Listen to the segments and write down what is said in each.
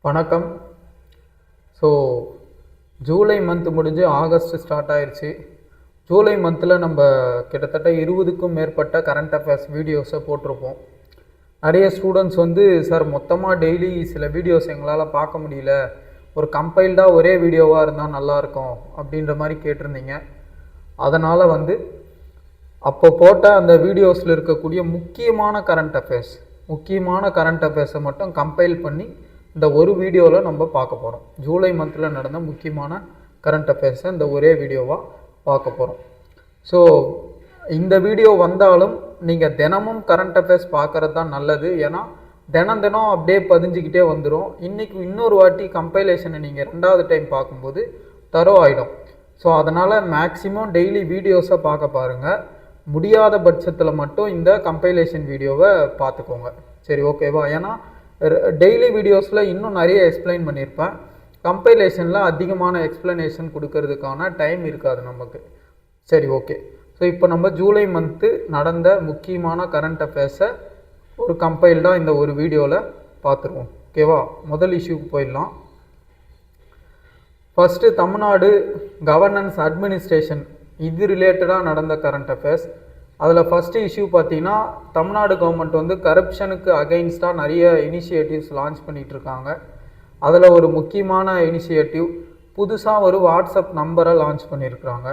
வணக்கம். So July month முடிஞ்சு August start ஆயிடுச்சு. ஜூலை மந்தில் நம்ம கிட்டத்தட்ட 20க்கும் மேற்பட்ட கரண்ட் அஃபேர்ஸ் வீடியோஸை போட்டிருப்போம். நிறைய ஸ்டூடெண்ட்ஸ் சார் மொத்தமாக டெய்லி சில வீடியோஸ் எங்களால் பார்க்க முடியல, ஒரு கம்பைல்டாக ஒரே வீடியோவாக இருந்தால் நல்லாயிருக்கும் அப்படின்ற மாதிரி கேட்டிருந்தீங்க. அதனால் அப்போ போட்ட அந்த வீடியோஸில் இருக்கக்கூடிய முக்கியமான கரண்ட் அஃபேர்ஸை மட்டும் கம்பைல் பண்ணி இந்த ஒரு வீடியோவில் நம்ம பார்க்க போகிறோம். ஜூலை மந்தில் நடந்த முக்கியமான கரண்ட் அஃபேர்ஸை இந்த ஒரே வீடியோவாக பார்க்க போகிறோம். ஸோ இந்த வீடியோ வந்தாலும் நீங்கள் தினமும் கரண்ட் அஃபேர்ஸ் பார்க்குறது தான் நல்லது. ஏன்னா தினம் அப்படியே பதிஞ்சிக்கிட்டே வந்துடும். இன்றைக்கி இன்னொரு வாட்டி கம்பைலேஷனை நீங்கள் 2வது டைம் பார்க்கும்போது தரோ ஆகிடும். ஸோ அதனால் மேக்ஸிமம் டெய்லி வீடியோஸை பார்க்க பாருங்கள். முடியாத பட்சத்தில் மட்டும் இந்த கம்பைலேஷன் வீடியோவை பார்த்துக்கோங்க. சரி, ஓகேவா? ஏன்னா டெய்லி வீடியோஸில் இன்னும் நிறைய எக்ஸ்பிளைன் பண்ணியிருப்பேன். கம்பைலேஷனில் அதிகமான எக்ஸ்ப்ளனேஷன் கொடுக்கறதுக்கான டைம் இருக்காது நமக்கு. சரி, ஓகே. ஸோ இப்போ நம்ம ஜூலை மந்த்து நடந்த முக்கியமான கரண்ட் அஃபேர்ஸை ஒரு கம்பைல்டாக இந்த ஒரு வீடியோவில் பார்த்துருவோம். ஓகேவா? முதல் இஷ்யூக்கு போயிடலாம். ஃபஸ்ட்டு தமிழ்நாடு கவர்னன்ஸ் அட்மினிஸ்ட்ரேஷன், இது ரிலேட்டடாக நடந்த கரண்ட் அஃபேர்ஸ். அதில் ஃபஸ்ட்டு இஷ்யூ பார்த்தீங்கன்னா, தமிழ்நாடு கவர்மெண்ட் கரப்ஷனுக்கு அகெயின்ஸ்டாக நிறைய இனிஷியேட்டிவ்ஸ் லான்ச் பண்ணிகிட்ருக்காங்க. அதில் ஒரு முக்கியமான இனிஷியேட்டிவ், புதுசாக ஒரு வாட்ஸ்அப் நம்பரை லான்ச் பண்ணியிருக்கிறாங்க.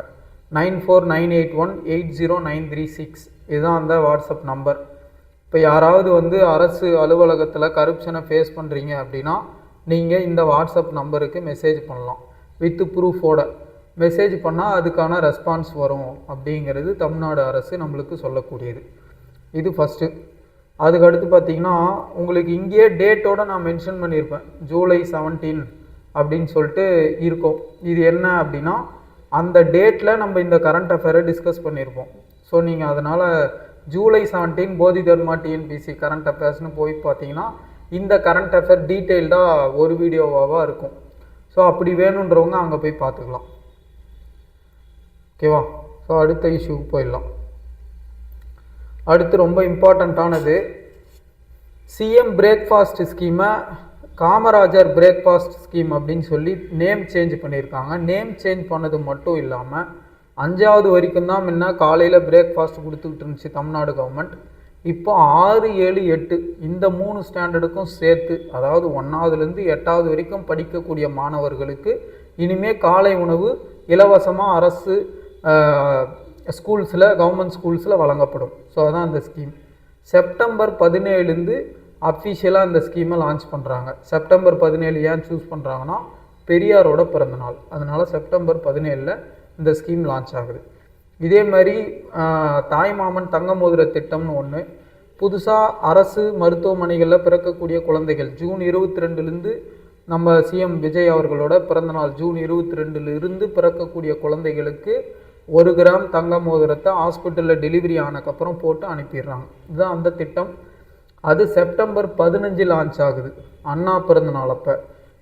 9498180936. இதுதான் அந்த வாட்ஸ்அப் நம்பர். இப்போ யாராவது அரசு அலுவலகத்தில் கரப்ஷனை ஃபேஸ் பண்ணுறீங்க அப்படின்னா நீங்கள் இந்த வாட்ஸ்அப் நம்பருக்கு மெசேஜ் பண்ணலாம். வித் ப்ரூஃபோட மெசேஜ் பண்ணால் அதுக்கான ரெஸ்பான்ஸ் வரும் அப்படிங்கிறது தமிழ்நாடு அரசு நம்மளுக்கு சொல்லக்கூடியது. இது ஃபஸ்ட்டு. அதுக்கடுத்து பார்த்திங்கன்னா, உங்களுக்கு இங்கேயே டேட்டோடு நான் மென்ஷன் பண்ணியிருப்பேன். ஜூலை 17 அப்படின்னு சொல்லிட்டு இருக்கும். இது என்ன அப்படின்னா, அந்த டேட்டில் நம்ம இந்த கரண்ட் அஃபேரை டிஸ்கஸ் பண்ணியிருப்போம். ஸோ நீங்கள் அதனால் ஜூலை 17 போதி தர்மா டிஎன்பிசி கரண்ட் அஃபேர்ஸ்னு போய் பார்த்தீங்கன்னா இந்த கரண்ட் அஃபேர் டீட்டெயில்டாக ஒரு வீடியோவாக இருக்கும். ஸோ அப்படி வேணுன்றவங்க அங்கே போய் பார்த்துக்கலாம். ஓகேவா? ஸோ அடுத்த இஷ்யூக்கு போயிடலாம். அடுத்து ரொம்ப இம்பார்ட்டண்ட்டானது, சிஎம் பிரேக்ஃபாஸ்ட் ஸ்கீமை காமராஜர் பிரேக்ஃபாஸ்ட் ஸ்கீம் அப்படின்னு சொல்லி நேம் சேஞ்ச் பண்ணியிருக்காங்க. நேம் சேஞ்ச் பண்ணது மட்டும் இல்லாமல் 5வது வரைக்கும் தான் முன்ன காலையில் பிரேக்ஃபாஸ்ட் கொடுத்துக்கிட்டு இருந்துச்சு தமிழ்நாடு கவர்மெண்ட். இப்போ 6, 7, 8 இந்த 3 ஸ்டாண்டர்டுக்கும் சேர்த்து, அதாவது 1வதுலேருந்து 8வது வரைக்கும் படிக்கக்கூடிய மாணவர்களுக்கு இனிமேல் காலை உணவு இலவசமாக அரசு ஸ்கூல்ஸில், கவர்மெண்ட் ஸ்கூல்ஸில் வழங்கப்படும். ஸோ அதான் அந்த ஸ்கீம். செப்டம்பர் 17 அஃபிஷியலாக இந்த ஸ்கீமை லான்ச் பண்ணுறாங்க. செப்டம்பர் 17 ஏன் சூஸ் பண்ணுறாங்கன்னா, பெரியாரோட பிறந்தநாள். அதனால் செப்டம்பர் 17 இந்த ஸ்கீம் லான்ச் ஆகுது. இதே மாதிரி தாய்மாமன் தங்க மோதிர திட்டம்னு ஒன்று, புதுசாக அரசு மருத்துவமனைகளில் பிறக்கக்கூடிய குழந்தைகள் ஜூன் 22 நம்ம சிஎம் விஜய் அவர்களோட பிறந்தநாள் ஜூன் 22 பிறக்கக்கூடிய குழந்தைகளுக்கு 1 கிராம் தங்க மோதிரத்தை ஹாஸ்பிட்டலில் டெலிவரி ஆனதுக்கப்புறம் போட்டு அனுப்பிடுறாங்க. இதுதான் அந்த திட்டம். அது செப்டம்பர் 15 லான்ச் ஆகுது, அண்ணா பிறந்தநாள் அப்போ.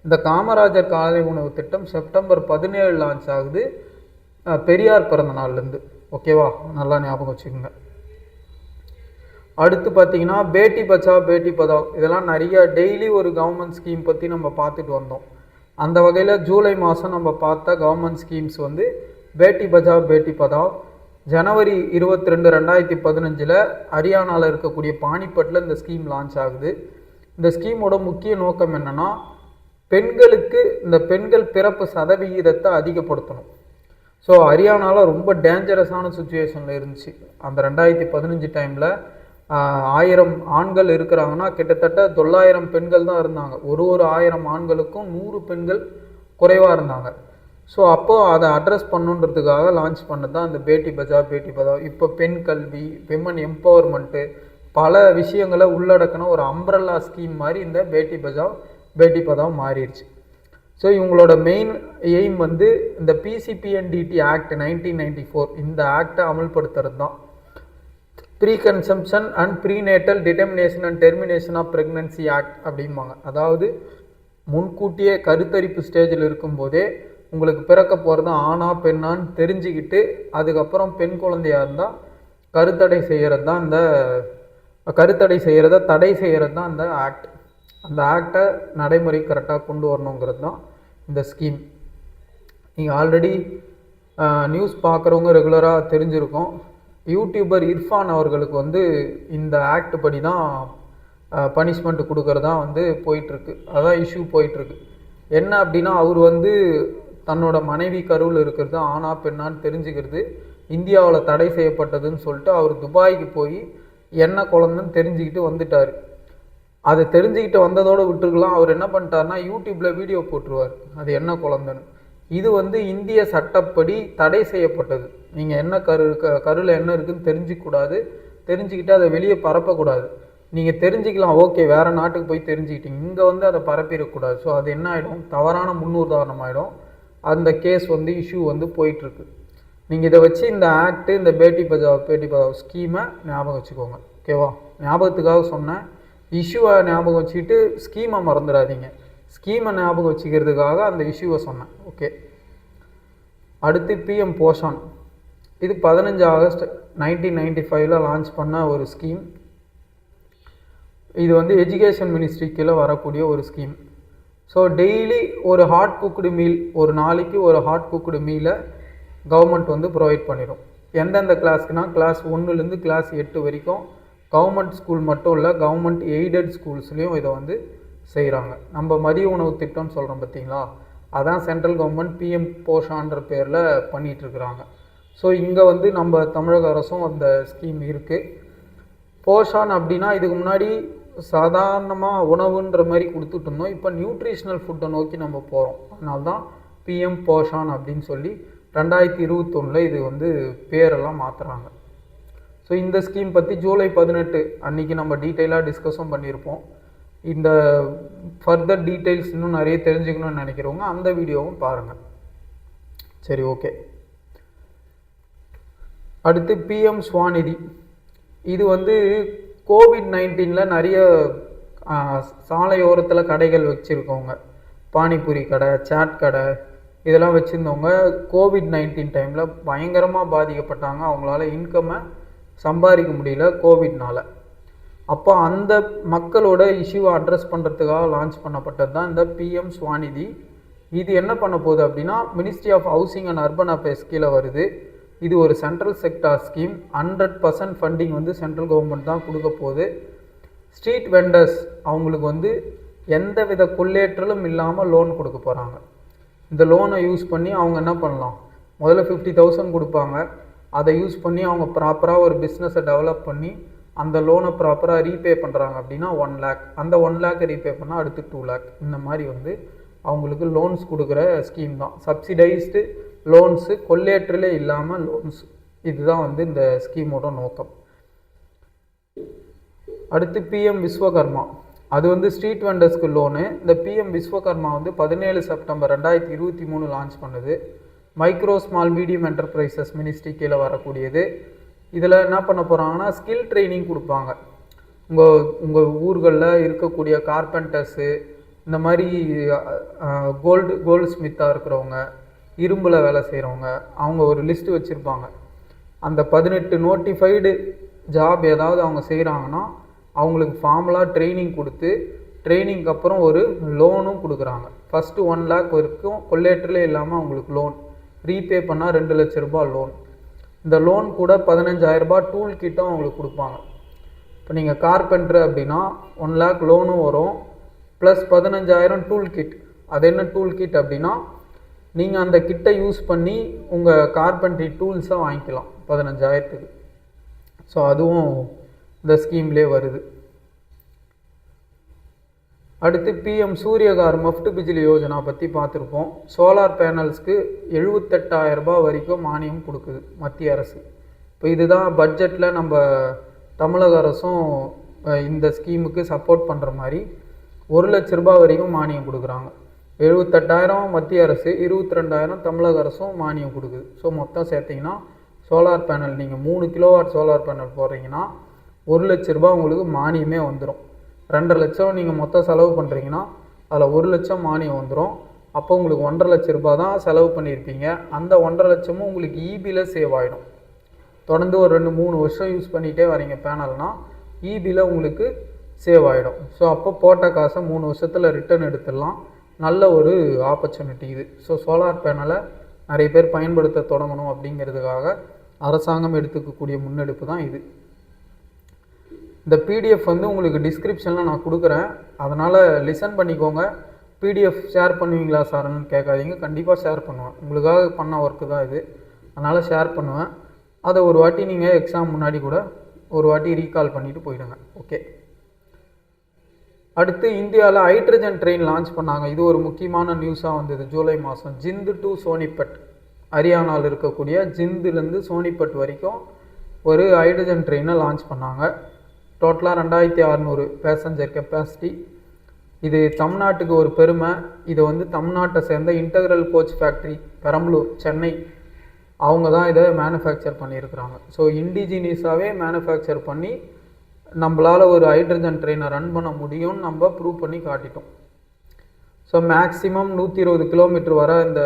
இந்த காமராஜர் காலை உணவு திட்டம் செப்டம்பர் 17 லான்ச் ஆகுது, பெரியார் பிறந்தநாள்லேருந்து. ஓகேவா? நல்லா ஞாபகம் வச்சுக்கோங்க. அடுத்து பார்த்தீங்கன்னா, பேட்டி பச்சாவ் பேட்டி பதாவ், இதெல்லாம் நிறைய டெய்லி ஒரு கவர்மெண்ட் ஸ்கீம் பற்றி நம்ம பார்த்துட்டு வந்தோம். அந்த வகையில் ஜூலை மாதம் நம்ம பார்த்த கவர்மெண்ட் ஸ்கீம்ஸ் பேட்டி பச்சாவ் பேட்டி பதாவ். ஜனவரி 22, 2015 ஹரியானாவில் இருக்கக்கூடிய பானிபட்டில் இந்த ஸ்கீம் லான்ச் ஆகுது. இந்த ஸ்கீமோட முக்கிய நோக்கம் என்னென்னா, பெண்களுக்கு இந்த பெண்கள் பிறப்பு சதவிகிதத்தை அதிகப்படுத்தணும். ஸோ ஹரியானாவில் ரொம்ப டேஞ்சரஸான சுச்சுவேஷனில் இருந்துச்சு. அந்த 2015 டைமில் 1000 ஆண்கள் இருக்கிறாங்கன்னா கிட்டத்தட்ட 900 பெண்கள் தான் இருந்தாங்க. ஒரு 1000 ஆண்களுக்கும் 100 பெண்கள் குறைவாக இருந்தாங்க. ஸோ அப்போது அதை அட்ரஸ் பண்ணுன்றதுக்காக லான்ச் பண்ணது தான் இந்த பேட்டி பச்சாவ் பேட்டி பதாவ். இப்போ பெண் கல்வி, விமன் எம்பவர்மெண்ட்டு, பல விஷயங்களை உள்ளடக்கின ஒரு அம்ப்ரல்லா ஸ்கீம் மாதிரி இந்த பேட்டி பச்சாவ் பேட்டி பதாவ் மாறிடுச்சு. ஸோ இவங்களோட மெயின் எய்ம் இந்த பிசிபிஎன்டிடி ஆக்ட் 1994 இந்த ஆக்டை அமல்படுத்துறது தான். Pre conception and prenatal determination and termination of pregnancy act அப்படிம்பாங்க. அதாவது முன்கூட்டியே கருத்தரிப்பு ஸ்டேஜில் இருக்கும்போதே உங்களுக்கு பிறக்க போகிறது ஆணா பெண்ணான்னு தெரிஞ்சுக்கிட்டு அதுக்கப்புறம் பெண் குழந்தையாக இருந்தால் கருத்தடை செய்கிறது தான் இந்த ஆக்ட். அந்த ஆக்டை நடைமுறை கரெக்டாக கொண்டு வரணுங்கிறது தான் இந்த ஸ்கீம். நீங்கள் ஆல்ரெடி நியூஸ் பார்க்குறவங்க ரெகுலராக தெரிஞ்சிருக்கும். யூடியூபர் இர்ஃபான் அவர்களுக்கு வந்து இந்த ஆக்ட் படி தான் பனிஷ்மெண்ட் கொடுக்கறதா வந்து போயிட்டுருக்கு. அதான் இஷ்யூ போயிட்டுருக்கு. என்ன அப்படின்னா, அவர் வந்து தன்னோட மனைவி கருவில் இருக்கிறது ஆணா பெண்ணான்னு தெரிஞ்சுக்கிறது இந்தியாவில் தடை செய்யப்பட்டதுன்னு சொல்லிட்டு அவர் துபாய்க்கு போய் என்ன குழந்தைன்னு தெரிஞ்சுக்கிட்டு வந்துட்டார். அதை தெரிஞ்சுக்கிட்டு வந்ததோடு விட்டுருக்கலாம். அவர் என்ன பண்ணிட்டாருன்னா, யூடியூப்பில் வீடியோ போட்டுருவார் அது என்ன குழந்தைன்னு. இது வந்து இந்திய சட்டப்படி தடை செய்யப்பட்டது. நீங்கள் என்ன கருவில் என்ன இருக்குதுன்னு தெரிஞ்சிக்கூடாது. தெரிஞ்சுக்கிட்டு அதை வெளியே பரப்பக்கூடாது. நீங்கள் தெரிஞ்சிக்கலாம், ஓகே, வேறு நாட்டுக்கு போய் தெரிஞ்சுக்கிட்டீங்க, இங்கே வந்து அதை பரப்பிடக்கூடாது. ஸோ அது என்ன ஆகிடும், தவறான முன்னுதாரணம் ஆகிடும். அந்த கேஸ் வந்து இஷ்யூ வந்து போயிட்டுருக்கு. நீங்கள் இதை வச்சு இந்த ஆக்ட்டு, இந்த பேட்டி பச்சாவ் ஸ்கீமை ஞாபகம் வச்சுக்கோங்க. ஓகேவா? ஞாபகத்துக்காக சொன்னேன். இஷ்யூவை ஞாபகம் வச்சுக்கிட்டு ஸ்கீமை மறந்துடாதீங்க. ஸ்கீமை ஞாபகம் வச்சுக்கிறதுக்காக அந்த இஷ்யூவை சொன்னேன். ஓகே. அடுத்து பிஎம் போஷான். இது 15 ஆகஸ்ட் 1995 லான்ச் பண்ண ஒரு ஸ்கீம். இது வந்து எஜுகேஷன் மினிஸ்ட்ரி கீழே வரக்கூடிய ஒரு ஸ்கீம். ஸோ டெய்லி ஒரு ஹாட் குக்குடு மீல், ஒரு நாளைக்கு ஒரு ஹாட் குக்குடு மீலை கவர்மெண்ட் வந்து ப்ரொவைட் பண்ணிடும். எந்தெந்த கிளாஸ்க்குனா, கிளாஸ் 1லேருந்து கிளாஸ் 8 வரைக்கும் கவர்மெண்ட் ஸ்கூல் மட்டும் இல்லை, கவர்மெண்ட் எய்டட் ஸ்கூல்ஸ்லேயும் இதை வந்து செய்கிறாங்க. நம்ம மதிய உணவு திட்டம்னு சொல்கிறோம் பார்த்தீங்களா, அதான் சென்ட்ரல் கவர்மெண்ட் பிஎம் போஷான்ற பேரில் பண்ணிகிட்ருக்குறாங்க. ஸோ இங்கே வந்து நம்ம தமிழக அரசும் அந்த ஸ்கீம் இருக்குது. போஷான் அப்படின்னா இதுக்கு முன்னாடி சாதாரணமாக உணவுன்ற மாதிரி கொடுத்துட்டு இருந்தோம். இப்போ நியூட்ரிஷனல் ஃபுட்டை நோக்கி நம்ம போகிறோம். அதனால தான் பிஎம் போஷான் அப்படின்னு சொல்லி 2021 இது வந்து பேரெல்லாம் மாற்றுறாங்க. ஸோ இந்த ஸ்கீம் பற்றி ஜூலை 18 அன்றைக்கி நம்ம டீட்டெயிலாக டிஸ்கஸும் பண்ணியிருப்போம். இந்த ஃபர்தர் டீட்டெயில்ஸ் இன்னும் நிறைய தெரிஞ்சுக்கணும்னு நினைக்கிறவங்க அந்த வீடியோவும் பாருங்கள். சரி, ஓகே. அடுத்து பிஎம் ஸ்வாநிதி. இது வந்து COVID-19 நிறைய சாலையோரத்தில் கடைகள் வச்சுருக்கவங்க, பானிபூரி கடை, சாட் கடை, இதெல்லாம் வச்சுருந்தவங்க COVID-19 டைமில் பயங்கரமாக பாதிக்கப்பட்டாங்க. அவங்களால இன்கம்மை சம்பாதிக்க முடியல கோவிட்னால். அப்போ அந்த மக்களோட இஷ்யூவை அட்ரஸ் பண்ணுறதுக்காக லான்ச் பண்ணப்பட்டது தான் இந்த பிஎம் ஸ்வாநிதி. இது என்ன பண்ண போகுது அப்படின்னா, ministry of housing and urban affairs கீழே வருது. இது ஒரு சென்ட்ரல் செக்டார் ஸ்கீம். 100% ஃபண்டிங் வந்து சென்ட்ரல் கவர்மெண்ட் தான் கொடுக்க போகுது. ஸ்ட்ரீட் வெண்டர்ஸ் அவங்களுக்கு வந்து எந்த வித கொள்ளையற்றலும் இல்லாமல் லோன் கொடுக்க போகிறாங்க. இந்த லோனை யூஸ் பண்ணி அவங்க என்ன பண்ணலாம், முதல்ல 50,000 கொடுப்பாங்க. அதை யூஸ் பண்ணி அவங்க ப்ராப்பராக ஒரு பிஸ்னஸை டெவலப் பண்ணி அந்த லோனை ப்ராப்பராக ரீபே பண்ணுறாங்க அப்படின்னா 1 lakh. அந்த 1 lakh ரீபே பண்ணால் அடுத்து 2 lakh. இந்த மாதிரி வந்து அவங்களுக்கு லோன்ஸ் கொடுக்குற ஸ்கீம் தான். சப்சிடைஸ்டு லோன்ஸு, கொள்ளையற்றலே இல்லாமல் லோன்ஸ். இதுதான் வந்து இந்த ஸ்கீமோட நோக்கம். அடுத்து பிஎம் விஸ்வகர்மா. அது வந்து ஸ்ட்ரீட் வெண்டர்ஸ்க்கு லோனு. இந்த பிஎம் விஸ்வகர்மா வந்து 17 செப்டம்பர் 2023 லான்ச் பண்ணுது. Micro small medium enterprises ministry கீழே வரக்கூடியது. இதில் என்ன பண்ண போகிறாங்கன்னா, ஸ்கில் ட்ரைனிங் கொடுப்பாங்க. உங்கள் ஊர்களில் இருக்கக்கூடிய கார்பெண்டர்ஸு, இந்த மாதிரி கோல்டு ஸ்மித்தாக இருக்கிறவங்க, இரும்பில் வேலை செய்கிறவங்க, அவங்க ஒரு லிஸ்ட்டு வச்சுருப்பாங்க. அந்த 18 நோட்டிஃபைடு ஜாப் ஏதாவது அவங்க செய்கிறாங்கன்னா அவங்களுக்கு ஃபார்மலாக ட்ரைனிங் கொடுத்து, ட்ரைனிங்க்கு அப்புறம் ஒரு லோனும் கொடுக்குறாங்க. ஃபஸ்ட்டு 1 lakh வரைக்கும் கொள்ளையற்றலே இல்லாமல் அவங்களுக்கு லோன். ரீபே பண்ணால் 2 லட்ச ரூபாய் லோன். இந்த லோன் கூட 15,000 ரூபாய் டூல் கிட்டும் அவங்களுக்கு கொடுப்பாங்க. இப்போ நீங்கள் கார்பெண்டர் அப்படின்னா 1 lakh லோனும் வரும், ப்ளஸ் 15,000 டூல் கிட். அது என்ன டூல் கிட் அப்படின்னா, நீங்கள் அந்த கிட்டை யூஸ் பண்ணி உங்கள் கார்பெண்ட்ரி டூல்ஸை வாங்கிக்கலாம் 15,000க்கு. ஸோ அதுவும் இந்த ஸ்கீம்லேயே வருது. அடுத்து பிஎம் சூரியகார் மஃப்ட் பிஜிலி யோஜனா பற்றி பார்த்துருப்போம். சோலார் பேனல்ஸ்க்கு 78,000 ரூபாய் வரைக்கும் மானியம் கொடுக்குது மத்திய அரசு. இப்போ இதுதான் பட்ஜெட்டில் நம்ம தமிழக அரசும் இந்த ஸ்கீமுக்கு சப்போர்ட் பண்ணுற மாதிரி 1 லட்ச ரூபாய் வரைக்கும் மானியம் கொடுக்குறாங்க. 78,000 மத்திய அரசு, 22,000 தமிழக அரசும் மானியம் கொடுக்குது. ஸோ மொத்தம் சேர்த்திங்கன்னா சோலார் பேனல் நீங்கள் 3 கிலோவாட் சோலார் பேனல் போடுறீங்கன்னா 1 லட்ச ரூபாய் உங்களுக்கு மானியமே வந்துடும். 2.5 லட்சம் நீங்கள் மொத்தம் செலவு பண்ணுறீங்கன்னா அதில் 1 லட்சம் மானியம் வந்துடும். அப்போ உங்களுக்கு 1.5 லட்ச ரூபாய் தான் செலவு பண்ணியிருப்பீங்க. அந்த 1.5 லட்சமும் உங்களுக்கு இபியில் சேவ் ஆகிடும். தொடர்ந்து ஒரு 2-3 வருஷம் யூஸ் பண்ணிகிட்டே வரீங்க பேனல்னால் இபியில் உங்களுக்கு சேவ் ஆகிடும். ஸோ அப்போ போட்ட காசை 3 வருஷத்தில் ரிட்டர்ன் எடுத்துடலாம். நல்ல ஒரு ஆப்பர்ச்சுனிட்டி இது. ஸோ சோலார் பேனலை நிறைய பேர் பயன்படுத்த தொடங்கணும் அப்படிங்கிறதுக்காக அரசாங்கம் எடுத்துக்கக்கூடிய முன்னெடுப்பு தான் இது. இந்த பிடிஎஃப் வந்து உங்களுக்கு டிஸ்கிரிப்ஷனில் நான் கொடுக்குறேன், அதனால் லிசன் பண்ணிக்கோங்க. பிடிஎஃப் ஷேர் பண்ணுவீங்களா சார்னு கேட்காதீங்க, கண்டிப்பாக ஷேர் பண்ணுவேன். உங்களுக்காக பண்ண ஒர்க்கு தான் இது, அதனால் ஷேர் பண்ணுவேன். அதை ஒரு வாட்டி நீங்கள் எக்ஸாம் முன்னாடி கூட ஒரு வாட்டி ரீகால் பண்ணிவிட்டு போயிடுங்க. ஓகே. அடுத்து இந்தியாவில் ஹைட்ரஜன் ட்ரெயின் லான்ச் பண்ணாங்க. இது ஒரு முக்கியமான நியூஸாக வந்தது ஜூலை மாதம். ஜிந்து டு சோனிபட், ஹரியானாவில் இருக்கக்கூடிய ஜிந்துலேருந்து சோனிபட் வரைக்கும் ஒரு ஹைட்ரஜன் ட்ரெயினை லான்ச் பண்ணாங்க. டோட்டலாக 2600 பேசஞ்சர் கெப்பாசிட்டி. இது தமிழ்நாட்டுக்கு ஒரு பெருமை. இதை வந்து தமிழ்நாட்டை சேர்ந்த integral coach factory Perambalur, Chennai, அவங்க தான் இதை மேனுஃபேக்சர் பண்ணியிருக்கிறாங்க. ஸோ இண்டிஜினியஸாகவே மேனுஃபேக்சர் பண்ணி நம்மளால் ஒரு ஹைட்ரஜன் ட்ரெயினை ரன் பண்ண முடியும்னு நம்ம ப்ரூவ் பண்ணி காட்டிட்டோம். ஸோ மேக்ஸிமம் 120 கிலோமீட்டர் வர இந்த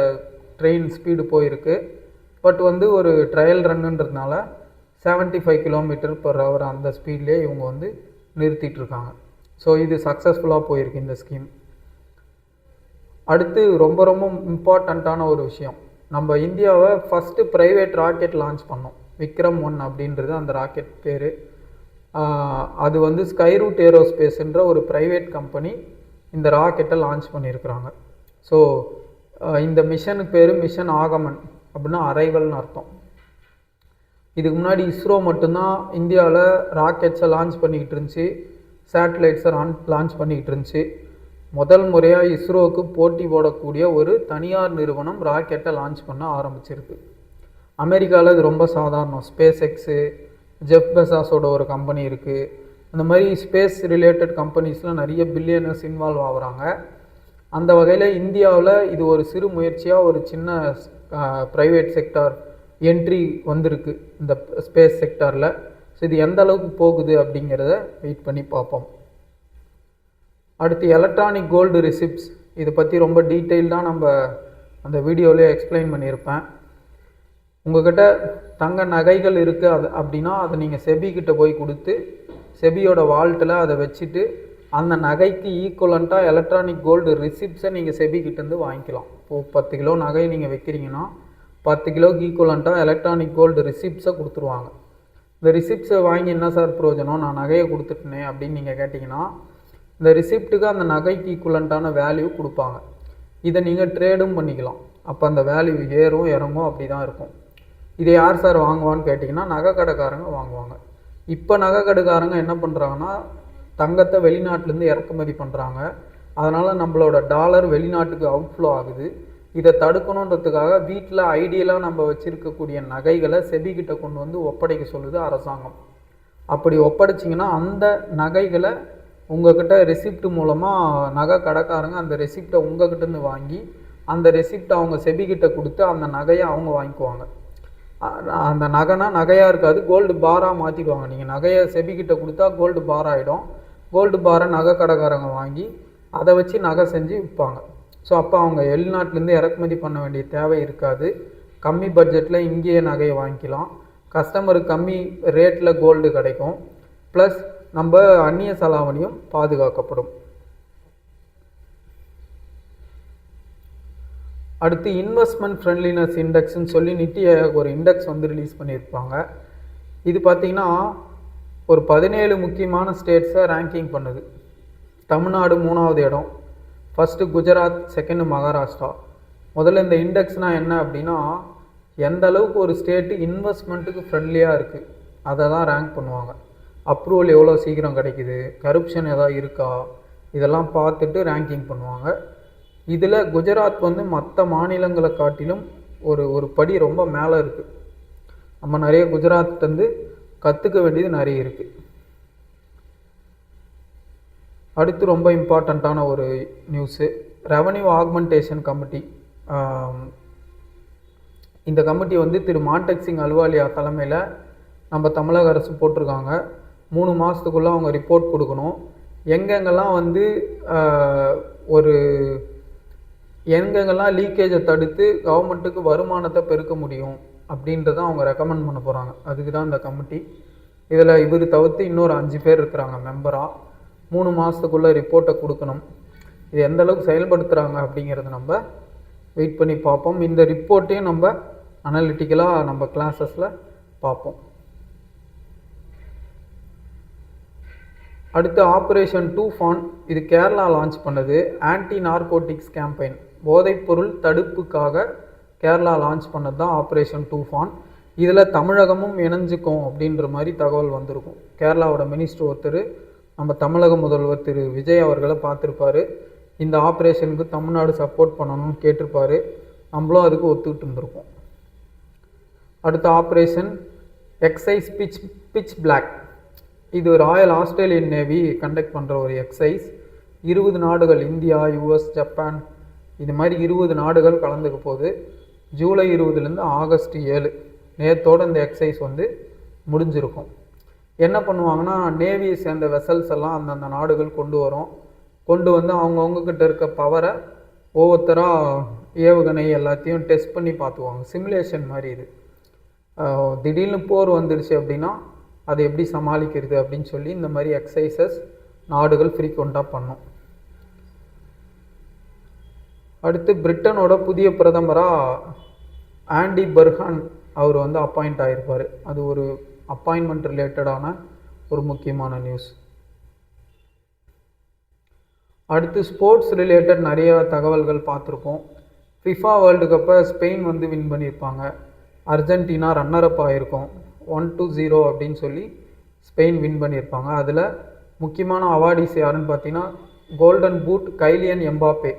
ட்ரெயின் ஸ்பீடு போயிருக்கு. பட் வந்து ஒரு ட்ரையல் ரன்னுன்றதுனால 75 கிலோமீட்டர் பர் ஹவர் அந்த ஸ்பீட்லேயே இவங்க வந்து நிறுத்திட்டுருக்காங்க. ஸோ இது சக்ஸஸ்ஃபுல்லாக போயிருக்கு இந்த ஸ்கீம். அடுத்து ரொம்ப ரொம்ப இம்பார்ட்டண்ட்டான ஒரு விஷயம், நம்ம இந்தியாவை ஃபஸ்ட்டு ப்ரைவேட் ராக்கெட் லான்ச் பண்ணோம். விக்ரம் 1 அப்படின்றது அந்த ராக்கெட் பேர். அது வந்து ஸ்கைரூட் ஏரோஸ்பேஸ்ன்ற ஒரு ப்ரைவேட் கம்பெனி இந்த ராக்கெட்டை லான்ச் பண்ணியிருக்கிறாங்க. ஸோ இந்த மிஷனுக்கு பேர் மிஷன் ஆகமன், அப்படின்னா அரைவல்னு அர்த்தம். இதுக்கு முன்னாடி இஸ்ரோ மட்டும்தான் இந்தியாவில் ராக்கெட்ஸை லான்ச் பண்ணிக்கிட்டு இருந்துச்சு, சேட்டலைட்ஸை லான்ச் பண்ணிக்கிட்டு இருந்துச்சு. முதல் முறையாக இஸ்ரோவுக்கு போட்டி போடக்கூடிய ஒரு தனியார் நிறுவனம் ராக்கெட்டை லான்ச் பண்ண ஆரம்பிச்சிருக்கு. அமெரிக்காவில் இது ரொம்ப சாதாரணம். ஸ்பேஸ் எக்ஸு, ஜெஃப் பெசாஸோட ஒரு கம்பெனி இருக்குது. அந்த மாதிரி ஸ்பேஸ் ரிலேட்டட் கம்பெனிஸில் நிறைய பில்லியனர்ஸ் இன்வால்வ் ஆகுறாங்க. அந்த வகையில் இந்தியாவில் இது ஒரு சிறு முயற்சியாக ஒரு சின்ன ப்ரைவேட் செக்டார் என்ட்ரி வந்திருக்கு இந்த ஸ்பேஸ் செக்டாரில். ஸோ இது எந்த அளவுக்கு போகுது அப்படிங்கிறத வெயிட் பண்ணி பார்ப்போம். அடுத்து எலக்ட்ரானிக் கோல்டு ரிசிப்ட்ஸ், இதை பற்றி ரொம்ப டீட்டெயில்டாக நம்ம அந்த வீடியோவிலே எக்ஸ்பிளைன் பண்ணியிருப்பேன். உங்கள்கிட்ட தங்க நகைகள் இருக்குது அப்படின்னா அதை நீங்கள் செபிக்கிட்ட போய் கொடுத்து செபியோட வால்ட்டில் அதை வச்சுட்டு அந்த நகைக்கு ஈக்குவலண்ட்டாக எலக்ட்ரானிக் கோல்டு ரிசிப்ட்ஸை நீங்கள் செபிக்கிட்டேருந்து வாங்கிக்கலாம். இப்போது 10 கிலோ நகை நீங்கள் வைக்கிறீங்கன்னா 10 கிலோக்கு ஈக்குவலண்ட்டாக எலக்ட்ரானிக் கோல்டு ரிசிப்ட்ஸை கொடுத்துருவாங்க. இந்த ரிசிப்ட்ஸை வாங்கி என்ன சார் பிரயோஜனம், நான் நகையை கொடுத்துட்டேனே அப்படின்னு நீங்கள் கேட்டிங்கன்னா, இந்த ரிசிப்ட்டுக்கு அந்த நகைக்கு ஈக்குவலண்ட்டான வேல்யூ கொடுப்பாங்க. இதை நீங்கள் ட்ரேடும் பண்ணிக்கலாம். அப்போ அந்த வேல்யூ ஏறும் இறங்கும், அப்படி தான் இருக்கும். இதை யார் சார் வாங்குவான்னு கேட்டிங்கன்னா நகை கடைக்காரங்க வாங்குவாங்க. இப்போ நகை கடைக்காரங்க என்ன பண்ணுறாங்கன்னா, தங்கத்தை வெளிநாட்டிலேருந்து இறக்குமதி பண்ணுறாங்க. அதனால் நம்மளோட டாலர் வெளிநாட்டுக்கு அவுட்ஃப்ளோ ஆகுது. இதை தடுக்கணுன்றதுக்காக வீட்டில் ஐடியலாக நம்ம வச்சுருக்கக்கூடிய நகைகளை செபிக்கிட்ட கொண்டு வந்து ஒப்படைக்க சொல்லுது அரசாங்கம். அப்படி ஒப்படைச்சிங்கன்னா அந்த நகைகளை உங்கள்கிட்ட ரெசிப்ட் மூலமாக நகை கடைக்காரங்க அந்த ரெசிப்டை உங்கள்கிட்டருந்து வாங்கி அந்த ரெசிப்டை அவங்க செபிக்கிட்ட கொடுத்து அந்த நகையை அவங்க வாங்கிக்குவாங்க. அந்த நகைனா நகையாக இருக்காது, கோல்டு பாராக மாற்றிடுவாங்க. நீங்கள் நகையை செபிக்கிட்ட கொடுத்தா கோல்டு பார் ஆகிடும். கோல்டு பாரை நகை கடைக்காரங்க வாங்கி அதை வச்சு நகை செஞ்சு விற்பாங்க. ஸோ அப்போ அவங்க வெளிநாட்டிலேருந்து இறக்குமதி பண்ண வேண்டிய தேவை இருக்காது. கம்மி பட்ஜெட்டில் இங்கேயே நகையை வாங்கிக்கலாம். கஸ்டமருக்கு கம்மி ரேட்டில் கோல்டு கிடைக்கும். ப்ளஸ் நம்ம அந்நிய செலாவணியும் பாதுகாக்கப்படும். அடுத்து இன்வெஸ்ட்மெண்ட் ஃப்ரெண்ட்லினஸ் இண்டெக்ஸ்ன்னு சொல்லி நித்தி ஆயோக் ஒரு இண்டெக்ஸ் வந்து ரிலீஸ் பண்ணியிருப்பாங்க. இது பார்த்திங்கன்னா ஒரு 17 முக்கியமான ஸ்டேட்ஸை ரேங்கிங் பண்ணுது. தமிழ்நாடு 3வது இடம், ஃபஸ்ட்டு குஜராத், செகண்டு மகாராஷ்டிரா. முதல்ல இந்த இண்டெக்ஸ்னால் என்ன அப்படின்னா, எந்த அளவுக்கு ஒரு ஸ்டேட்டு இன்வெஸ்ட்மெண்ட்டுக்கு ஃப்ரெண்ட்லியாக இருக்குது அதை தான் ரேங்க் பண்ணுவாங்க. அப்ரூவல் எவ்வளோ சீக்கிரம் கிடைக்குது, கரப்ஷன் எதாவது இருக்கா, இதெல்லாம் பார்த்துட்டு ரேங்கிங் பண்ணுவாங்க. இதில் குஜராத் வந்து மற்ற மாநிலங்களை காட்டிலும் ஒரு படி ரொம்ப மேலே இருக்குது. நம்ம நிறைய குஜராத்லேருந்து கற்றுக்க வேண்டியது நிறைய இருக்குது. அடுத்து ரொம்ப இம்பார்ட்டண்ட்டான ஒரு நியூஸு, ரெவன்யூ ஆக்மெண்டேஷன் கமிட்டி. இந்த கமிட்டி வந்து திரு மான்டெக் சிங் அலுவாலியா தலைமையில் நம்ம தமிழக அரசு போட்டிருக்காங்க. 3 மாதத்துக்குள்ளே அவங்க ரிப்போர்ட் கொடுக்கணும். எங்கெங்கெல்லாம் வந்து எங்கெங்கெல்லாம் லீக்கேஜை தடுத்து கவர்மெண்ட்டுக்கு வருமானத்தை பெருக்க முடியும் அப்படின்றத அவங்க ரெக்கமெண்ட் பண்ண போகிறாங்க. அதுக்கு தான் இந்த கமிட்டி. இதில் இவர் தவிர்த்து இன்னொரு 5 பேர் இருக்கிறாங்க மெம்பராக. 3 மாதத்துக்குள்ளே ரிப்போர்ட்டை கொடுக்கணும். இது எந்த அளவுக்கு செயல்படுத்துகிறாங்க அப்படிங்கிறத நம்ம வெயிட் பண்ணி பார்ப்போம். இந்த ரிப்போர்ட்டையும் நம்ம அனலிட்டிக்கலாக நம்ம கிளாஸஸில் பார்ப்போம். அடுத்து ஆப்ரேஷன் டூஃபான், இது கேரளா லான்ச் பண்ணது. ஆன்டி நார்கோட்டிக்ஸ் கேம்பெயின், போதைப்பொருள் தடுப்புக்காக கேரளா லான்ச் பண்ணது தான் ஆப்ரேஷன் டூஃபான். இதில் தமிழகமும் இணைஞ்சிக்கும் அப்படின்ற மாதிரி தகவல் வந்திருக்கும். கேரளாவோட மினிஸ்டர் ஒருத்தர் நம்ம தமிழக முதல்வர் திரு விஜய் அவர்களை பார்த்துருப்பாரு. இந்த ஆப்ரேஷனுக்கு தமிழ்நாடு சப்போர்ட் பண்ணணும்னு கேட்டிருப்பாரு. நம்மளும் அதுக்கு ஒத்துக்கிட்டு இருந்திருக்கோம். அடுத்த ஆப்ரேஷன் எக்ஸைஸ் பிச் பிளாக், இது ராயல் ஆஸ்திரேலியன் நேவி கண்டக்ட் பண்ணுற ஒரு எக்ஸைஸ். 20 நாடுகள், இந்தியா, யூஎஸ், ஜப்பான், இது மாதிரி 20 நாடுகள் கலந்துக்க போகுது. ஜூலை 20லேருந்து ஆகஸ்ட் 7 நேரத்தோடு இந்த எக்ஸைஸ் வந்து முடிஞ்சிருக்கும். என்ன பண்ணுவாங்கன்னா, நேவியை சேர்ந்த வெசல்ஸ் எல்லாம் அந்தந்த நாடுகள் கொண்டு வந்து அவங்கவுங்கக்கிட்ட இருக்க பவரை ஒவ்வொருத்தராக ஏவுகணை எல்லாத்தையும் டெஸ்ட் பண்ணி பார்த்துக்குவாங்க. சிமுலேஷன் மாதிரி இது. திடீர்னு போர் வந்துடுச்சு அப்படின்னா அதை எப்படி சமாளிக்கிறது அப்படின்னு சொல்லி இந்த மாதிரி எக்ஸசைசஸ் நாடுகள் ஃப்ரீக்வெண்ட்டாக பண்ணும். அடுத்து பிரிட்டனோட புதிய பிரதமராக ஆண்டி பர்ஹான் அவர் வந்து அப்பாயிண்ட் ஆகிருப்பார். அது ஒரு அப்பாயின்மெண்ட் ரிலேட்டடான ஒரு முக்கியமான நியூஸ். அடுத்து ஸ்போர்ட்ஸ் ரிலேட்டட் நிறைய தகவல்கள் பார்த்துருப்போம். ஃபிஃபா வேர்ல்டு கப்பை ஸ்பெயின் வந்து வின் பண்ணியிருப்பாங்க. அர்ஜென்டினா ரன்னரப் ஆகிருக்கும். 1-0 அப்படின்னு சொல்லி ஸ்பெயின் வின் பண்ணியிருப்பாங்க. அதில் முக்கியமான அவார்டிஸ் யாருன்னு பார்த்தீங்கன்னா, கோல்டன் பூட் கைலியன் எம்பாப்பே,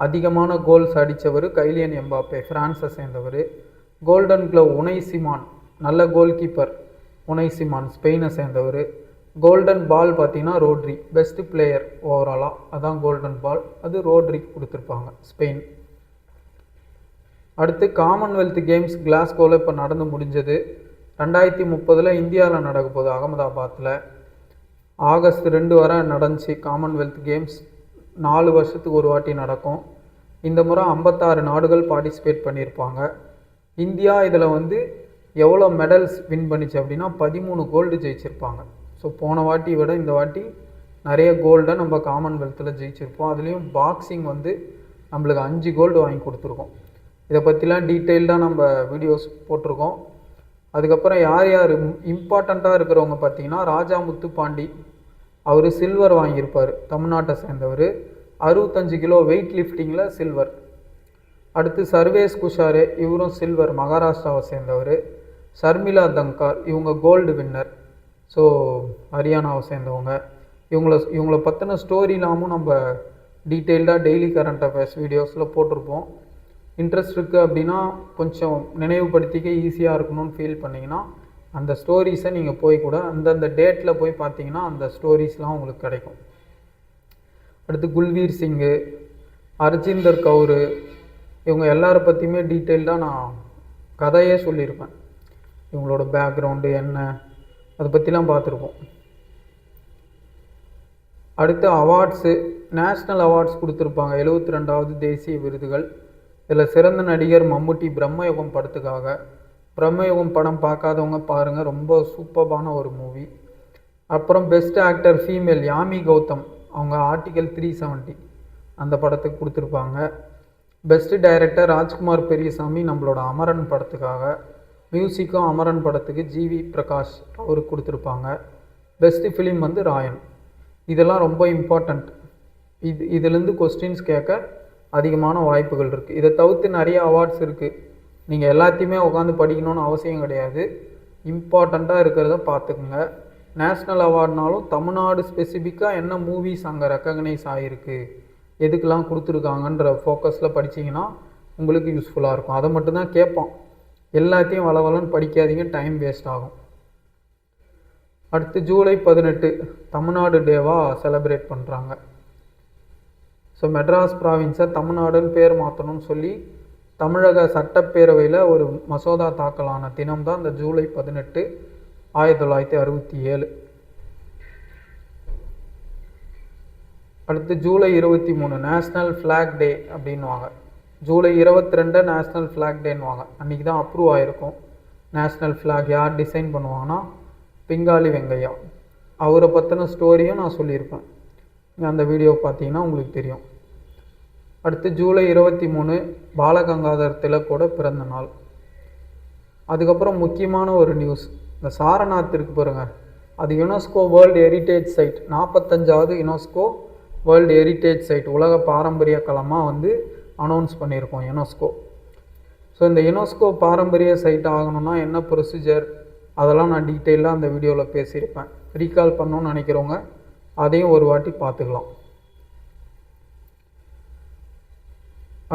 அதிகமான கோல்ஸ் அடித்தவர் கைலியன் எம்பாப்பே, ஃப்ரான்ஸை சேர்ந்தவர். கோல்டன் க்ளவ் உனை சிமான், நல்ல கோல் கீப்பர் உனை சிமான், ஸ்பெயினை சேர்ந்தவர். கோல்டன் பால் பார்த்தீங்கன்னா ரோட்ரி, பெஸ்ட் பிளேயர் ஓவராலாக, அதான் கோல்டன் பால், அது ரோட்ரி கொடுத்துருப்பாங்க, ஸ்பெயின். அடுத்து காமன்வெல்த் கேம்ஸ் கிளாஸ்கோவில் இப்போ நடந்து முடிஞ்சது. 2030 இந்தியாவில் நடக்க போகுது, அகமதாபாத்தில். ஆகஸ்ட் 2 வரை நடந்துச்சு காமன்வெல்த் கேம்ஸ். 4 வருஷத்துக்கு ஒரு வாட்டி நடக்கும். இந்த முறை 56 நாடுகள் பார்ட்டிசிபேட் பண்ணியிருப்பாங்க. இந்தியா இதில் வந்து எவ்வளோ மெடல்ஸ் வின் பண்ணிச்சு அப்படின்னா 13 கோல்டு ஜெயிச்சிருப்பாங்க. ஸோ போன வாட்டி விட இந்த வாட்டி நிறைய கோல்டை நம்ம காமன்வெல்த்தில் ஜெயிச்சிருப்போம். அதுலேயும் பாக்ஸிங் வந்து நம்மளுக்கு 5 கோல்டு வாங்கி கொடுத்துருக்கோம். இதை பற்றிலாம் டீட்டெயில்டாக நம்ம வீடியோஸ் போட்டிருக்கோம். அதுக்கப்புறம் யார் யார் இம்பார்ட்டண்ட்டாக இருக்கிறவங்க பார்த்தீங்கன்னா, ராஜா முத்துப்பாண்டி, அவர் சில்வர் வாங்கியிருப்பார், தமிழ்நாட்டை சேர்ந்தவர். 65 கிலோ வெயிட் லிஃப்டிங்கில் சில்வர். அடுத்து சர்வேஸ் குஷாரே, இவரும் சில்வர், மகாராஷ்டிராவை சேர்ந்தவர். ஷர்மிளா தங்கார், இவங்க கோல்டு வின்னர், ஸோ ஹரியானாவை சேர்ந்தவங்க. இவங்கள பற்றின ஸ்டோரிலாமும் நம்ம டீட்டெயில்டாக டெய்லி கரண்ட் அஃபேர்ஸ் வீடியோஸில் போட்டிருப்போம். இன்ட்ரெஸ்ட் இருக்குது அப்படின்னா கொஞ்சம் நினைவுபடுத்திக்க ஈஸியாக இருக்கணும்னு ஃபீல் பண்ணிங்கன்னா அந்த ஸ்டோரிஸை நீங்கள் போய் கூட அந்தந்த டேட்டில் போய் பார்த்தீங்கன்னா அந்த ஸ்டோரிஸ்லாம் உங்களுக்கு கிடைக்கும். அடுத்து குல்வீர் சிங்கு, அர்ஜிந்தர் கவுரு, இவங்க எல்லாரை பற்றியுமே டீட்டெயில்டாக நான் கதையே சொல்லியிருப்பேன். இவங்களோட பேக்ரவுண்டு என்ன, அதை பற்றிலாம் பார்த்துருப்போம். அடுத்து அவார்ட்ஸு, நேஷ்னல் அவார்ட்ஸ் கொடுத்துருப்பாங்க, 72வது தேசிய விருதுகள். இதில் சிறந்த நடிகர் மம்முட்டி, பிரம்மயுகம் படத்துக்காக. பிரம்மயுகம் படம் பார்க்காதவங்க பாருங்கள், ரொம்ப சூப்பரான ஒரு மூவி. அப்புறம் best actor female Yami Gautham, அவங்க ஆர்டிகல் 370 அந்த படத்துக்கு கொடுத்துருப்பாங்க. பெஸ்ட் டைரக்டர் ராஜ்குமார் பெரியசாமி, நம்மளோட அமரன் படத்துக்காக. மியூசிக்கும் அமரன் படத்துக்கு ஜிவி பிரகாஷ் அவருக்கு கொடுத்துருப்பாங்க. பெஸ்ட் ஃபிலிம் வந்து ராயன். இதெல்லாம் ரொம்ப இம்பார்ட்டண்ட். இதுலேருந்து கொஸ்டின்ஸ் கேட்க அதிகமான வாய்ப்புகள் இருக்குது. இதை தவிர்த்து நிறைய அவார்ட்ஸ் இருக்குது. நீங்கள் எல்லாத்தையுமே உட்காந்து படிக்கணும்னு அவசியம் கிடையாது. இம்பார்ட்டண்ட்டாக இருக்கிறத பார்த்துக்குங்க. நேஷ்னல் அவார்ட்னாலும் தமிழ்நாடு ஸ்பெசிஃபிக்காக என்ன மூவிஸ் அங்கே ரெக்கக்னைஸ் ஆகிருக்கு, எதுக்கெல்லாம் கொடுத்துருக்காங்கன்ற ஃபோக்கஸில் படிச்சிங்கன்னா உங்களுக்கு யூஸ்ஃபுல்லாக இருக்கும். அதை மட்டும்தான் கேட்பான். எல்லாத்தையும் வளவலன்னு படிக்காதீங்க, டைம் வேஸ்ட் ஆகும். அடுத்து ஜூலை 18 தமிழ்நாடு டேவாக செலிப்ரேட் பண்ணுறாங்க. ஸோ மெட்ராஸ் ப்ராவின்ஸை தமிழ்நாடுன்னு பேர் மாற்றணும்னு சொல்லி தமிழக சட்டப்பேரவையில் ஒரு மசோதா தாக்கலான தினம் தான் இந்த ஜூலை 18, 1967. அடுத்து ஜூலை 23 நேஷ்னல் ஃப்ளாக் டே அப்படின்வாங்க. ஜூலை 22 நேஷ்னல் ஃப்ளாக் டேன்னுவாங்க. அன்றைக்கி தான் அப்ரூவ் ஆகிருக்கும். நேஷ்னல் ஃப்ளாக் யார் டிசைன் பண்ணுவாங்கன்னா பிங்காலி வெங்கையா. அவரை பற்றின ஸ்டோரியும் நான் சொல்லியிருப்பேன். அந்த வீடியோ பார்த்தீங்கன்னா உங்களுக்கு தெரியும். அடுத்து ஜூலை 23 பாலகங்காதர் திலக்கோட பிறந்த நாள். அதுக்கப்புறம் முக்கியமான ஒரு நியூஸ், இந்த சாரநாத் இருக்கு பாருங்க, அது யுனெஸ்கோ வேர்ல்டு ஹெரிட்டேஜ் சைட், 45வது யுனெஸ்கோ வேர்ல்டு ஹெரிட்டேஜ் சைட், உலக பாரம்பரிய களமாக வந்து அனௌன்ஸ் பண்ணியிருக்கோம் யுனெஸ்கோ. ஸோ இந்த யுனெஸ்கோ பாரம்பரிய சைட் ஆகணும்னா என்ன ப்ரொசீஜர், அதெல்லாம் நான் டீட்டெயிலாக அந்த வீடியோவில் பேசியிருப்பேன். ரீகால் பண்ணணும்னு நினைக்கிறவங்க அதையும் ஒரு வாட்டி பார்த்துக்கலாம்.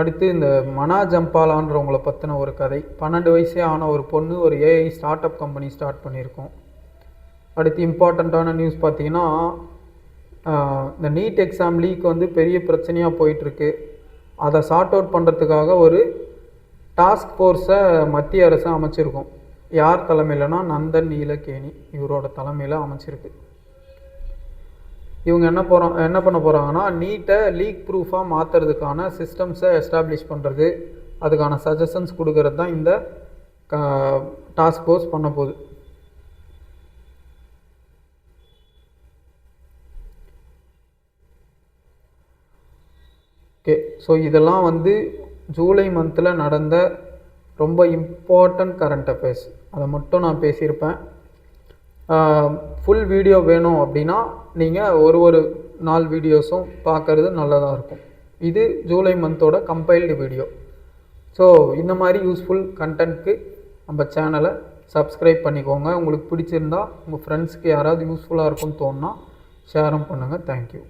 அடுத்து இந்த மனா ஜம்பாலான்றவங்களை பற்றின ஒரு கதை. 12 வயசே ஆன ஒரு பொண்ணு ஒரு AI start up company start பண்ணியிருக்கோம். அடுத்து இம்பார்ட்டண்ட்டான நியூஸ் பார்த்தீங்கன்னா, இந்த நீட் எக்ஸாம் லீக் வந்து பெரிய பிரச்சனையாக போயிட்டுருக்கு. அதை சார்ட் அவுட் பண்ணுறதுக்காக ஒரு டாஸ்க் ஃபோர்ஸை மத்திய அரசு அமைச்சிருக்கோம். யார் தலைமையிலனா நந்தன் நீலகேணி இவரோட தலைமையில் அமைச்சிருக்கு. இவங்க என்ன பண்ண போகிறாங்கன்னா, நீட்டை லீக் ப்ரூஃபாக மாற்றுறதுக்கான சிஸ்டம்ஸை எஸ்டாப்ளிஷ் பண்ணுறது, அதுக்கான சஜஷன்ஸ் கொடுக்கறது தான் இந்த டாஸ்க் ஃபோர்ஸ் பண்ண போகுது. ஓகே, ஸோ இதெல்லாம் வந்து ஜூலை மந்தில் நடந்த ரொம்ப இம்பார்ட்டண்ட் கரண்ட் அஃபேர்ஸ். அதை மட்டும் நான் பேசியிருப்பேன். ஃபுல் வீடியோ வேணும் அப்படின்னா நீங்கள் ஒரு நாள் வீடியோஸும் பார்க்குறது நல்லதாக இருக்கும். இது ஜூலை மந்தோட கம்பைல்டு வீடியோ. ஸோ இந்த மாதிரி யூஸ்ஃபுல் கண்டென்ட்க்கு நம்ம சேனலை சப்ஸ்கிரைப் பண்ணிக்கோங்க. உங்களுக்கு பிடிச்சிருந்தா உங்கள் ஃப்ரெண்ட்ஸ்க்கு யாராவது யூஸ்ஃபுல்லாக இருக்கும்னு தோணுன்னா ஷேரும் பண்ணுங்கள். தேங்க்யூ.